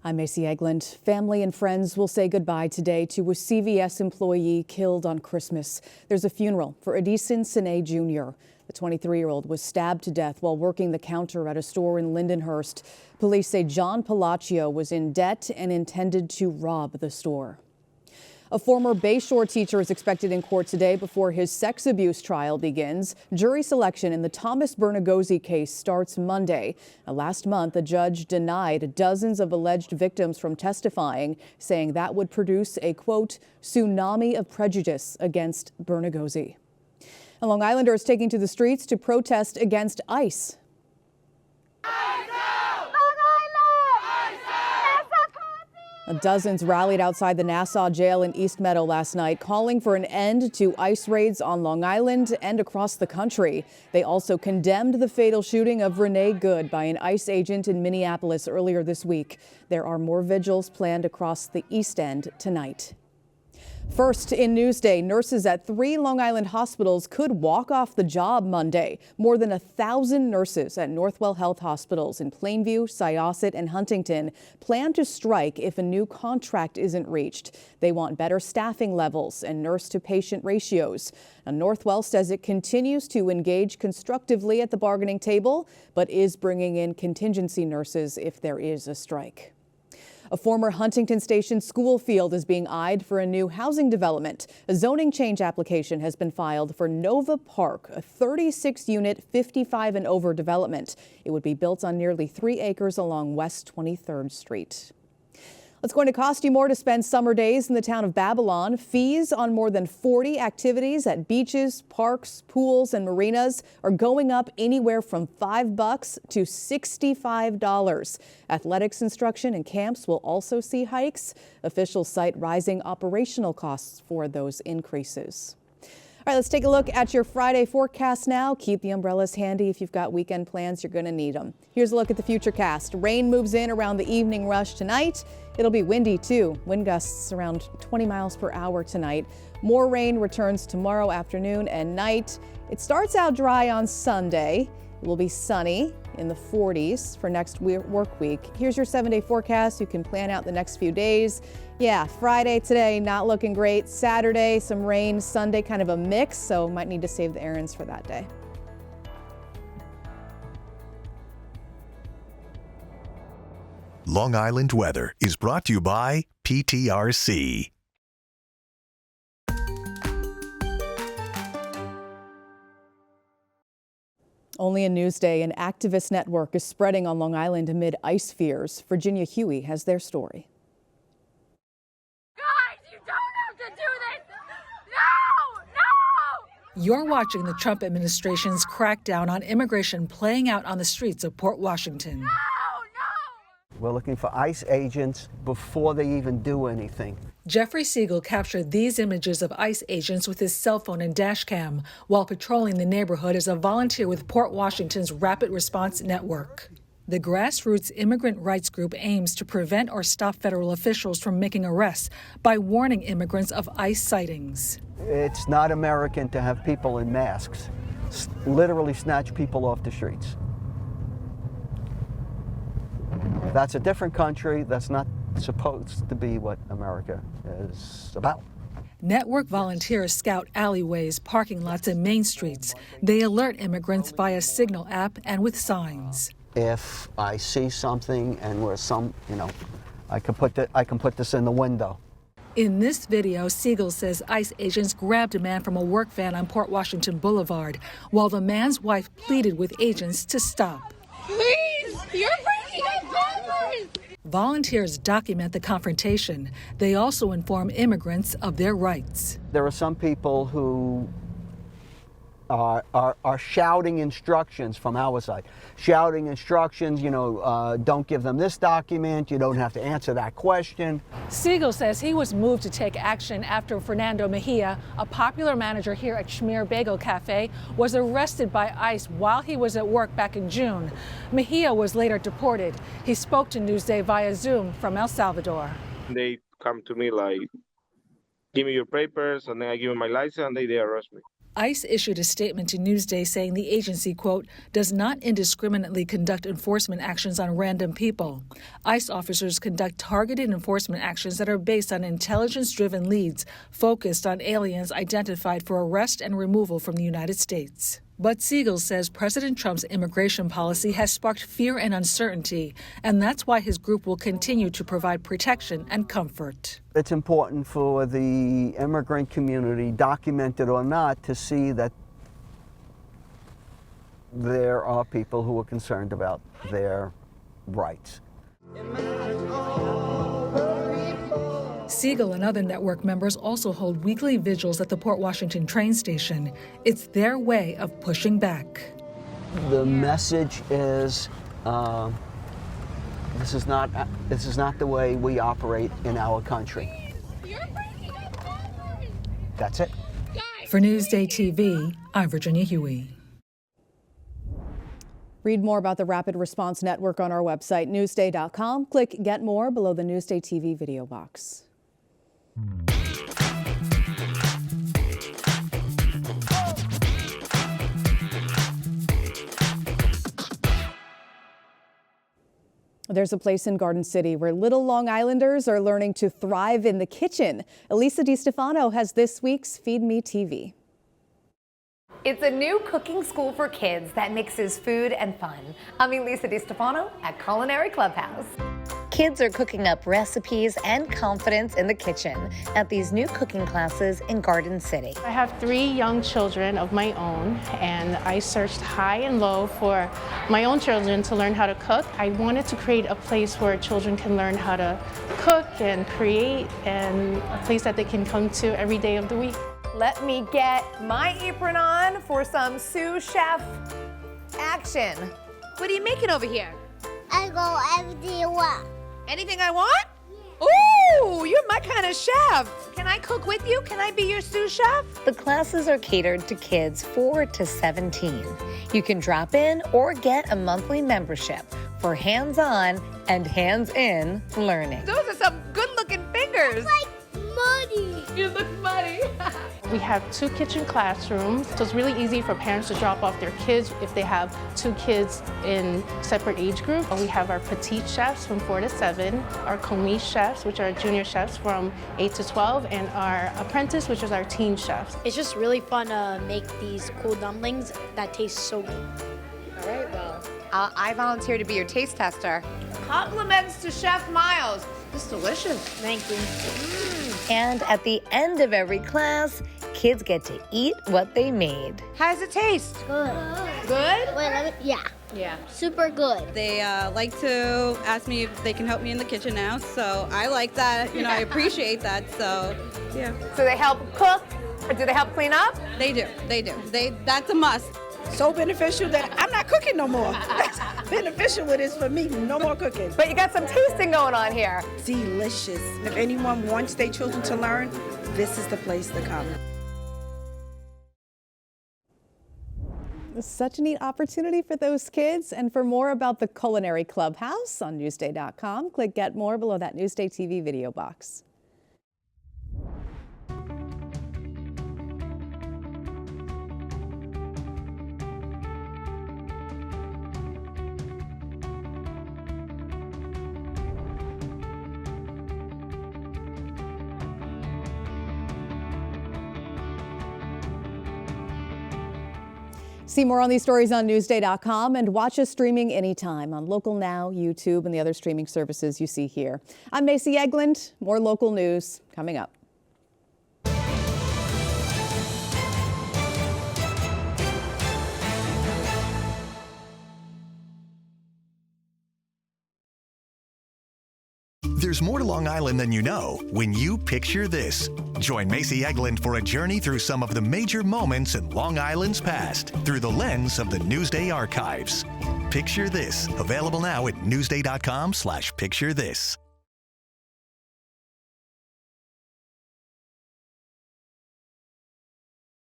I'm Macy Egland. Family and friends will say goodbye today to a CVS employee killed on Christmas. There's a funeral for Edison Sine Jr. The 23-year-old was stabbed to death while working the counter at a store in Lindenhurst. Police say John Palacio was in debt and intended to rob the store. A former Bayshore teacher is expected in court today before his sex abuse trial begins. Jury selection in the Thomas Bernagosi case starts Monday. Last month, a judge denied dozens of alleged victims from testifying, saying that would produce a, quote, tsunami of prejudice against Bernagosi. And Long Islanders taking to the streets to protest against ICE. Dozens rallied outside the Nassau jail in East Meadow last night, calling for an end to ICE raids on Long Island and across the country. They also condemned the fatal shooting of Renee Good by an ICE agent in Minneapolis earlier this week. There are more vigils planned across the East End tonight. First in Newsday, nurses at 3 Long Island hospitals could walk off the job Monday. More than 1,000 nurses at Northwell Health hospitals in Plainview, Syosset, and Huntington plan to strike if a new contract isn't reached. They want better staffing levels and nurse-to-patient ratios. Now, Northwell says it continues to engage constructively at the bargaining table, but is bringing in contingency nurses if there is a strike. A former Huntington Station school field is being eyed for a new housing development. A zoning change application has been filed for Nova Park, a 36-unit, 55 and over development. It would be built on nearly 3 acres along West 23rd Street. It's going to cost you more to spend summer days in the town of Babylon. Fees on more than 40 activities at beaches, parks, pools, and marinas are going up anywhere from $5 to $65. Athletics instruction and camps will also see hikes. Officials cite rising operational costs for those increases. All right, let's take a look at your Friday forecast now. Keep the umbrellas handy if you've got weekend plans. You're going to need them. Here's a look at the futurecast. Rain moves in around the evening rush tonight. It'll be windy too. Wind gusts around 20 miles per hour tonight. More rain returns tomorrow afternoon and night. It starts out dry on Sunday. It will be sunny in the 40s for next work week. Here's your 7-day forecast. You can plan out the next few days. Yeah, Friday today, not looking great. Saturday, some rain. Sunday, kind of a mix, so might need to save the errands for that day. Long Island weather is brought to you by PTRC. Only in Newsday, an activist network is spreading on Long Island amid ICE fears. Virginia Huey has their story. Guys, you don't have to do this! No! No! You're watching the Trump administration's crackdown on immigration playing out on the streets of Port Washington. No! We're looking for ICE agents before they even do anything. Jeffrey Siegel captured these images of ICE agents with his cell phone and dash cam while patrolling the neighborhood as a volunteer with Port Washington's Rapid Response Network. The grassroots immigrant rights group aims to prevent or stop federal officials from making arrests by warning immigrants of ICE sightings. It's not American to have people in masks literally snatch people off the streets. That's a different country. That's not supposed to be what America is about. Network volunteers scout alleyways, parking lots, and main streets. They alert immigrants via Signal app and with signs. If I see something and where I can put this in the window. In this video, Siegel says ICE agents grabbed a man from a work van on Port Washington Boulevard while the man's wife pleaded with agents to stop. Please! You're breaking my papers! Volunteers document the confrontation. They also inform immigrants of their rights. There are some people who are shouting instructions from our side. Shouting instructions, don't give them this document, you don't have to answer that question. Siegel says he was moved to take action after Fernando Mejia, a popular manager here at Schmear Bagel Cafe, was arrested by ICE while he was at work back in June. Mejia was later deported. He spoke to Newsday via Zoom from El Salvador. They come to me like, give me your papers, and then I give them my license, and they arrest me. ICE issued a statement to Newsday saying the agency, quote, does not indiscriminately conduct enforcement actions on random people. ICE officers conduct targeted enforcement actions that are based on intelligence-driven leads focused on aliens identified for arrest and removal from the United States. But Siegel says President Trump's immigration policy has sparked fear and uncertainty, and that's why his group will continue to provide protection and comfort. It's important for the immigrant community, documented or not, to see that there are people who are concerned about their rights. Siegel and other network members also hold weekly vigils at the Port Washington train station. It's their way of pushing back. The message is this is not the way we operate in our country. That's it. For Newsday TV, I'm Virginia Huey. Read more about the Rapid Response Network on our website, Newsday.com. Click Get More below the Newsday TV video box. There's a place in Garden City where little Long Islanders are learning to thrive in the kitchen. Elisa DiStefano has this week's Feed Me TV. It's a new cooking school for kids that mixes food and fun. I'm Elisa DiStefano at Culinary Clubhouse. Kids are cooking up recipes and confidence in the kitchen at these new cooking classes in Garden City. I have 3 young children of my own, and I searched high and low for my own children to learn how to cook. I wanted to create a place where children can learn how to cook and create, and a place that they can come to every day of the week. Let me get my apron on for some sous chef action. What are you making over here? I go everything you want. Anything I want? Ooh, you're my kind of chef. Can I cook with you? Can I be your sous chef? The classes are catered to kids 4 to 17. You can drop in or get a monthly membership for hands-on and hands-in learning. Those are some good-looking fingers. Muddy. You look muddy. We have 2 kitchen classrooms, so it's really easy for parents to drop off their kids if they have 2 kids in separate age groups. We have our petite chefs from 4 to 7, our commis chefs, which are junior chefs from 8 to 12, and our apprentice, which is our teen chefs. It's just really fun to make these cool dumplings that taste so good. All right, well, I volunteer to be your taste tester. Compliments to Chef Miles. It's delicious. Thank you. And at the end of every class, kids get to eat what they made. How does it taste? Good. Good? Wait, yeah. Super good. They like to ask me if they can help me in the kitchen now, so I like that. I appreciate that, so yeah. So they help cook, or do they help clean up? They do. That's a must. So beneficial that I'm not cooking no more. That's beneficial it is for me. No more cooking. But you got some tasting going on here. Delicious. If anyone wants their children to learn, this is the place to come. Such a neat opportunity for those kids. And for more about the Culinary Clubhouse on Newsday.com, click Get More below that Newsday TV video box. See more on these stories on Newsday.com and watch us streaming anytime on Local Now, YouTube, and the other streaming services you see here. I'm Macy Eglund. More local news coming up. There's more to Long Island than you know when you picture this. Join Macy Eglund for a journey through some of the major moments in Long Island's past through the lens of the Newsday archives. Picture This, available now at Newsday.com/picture this.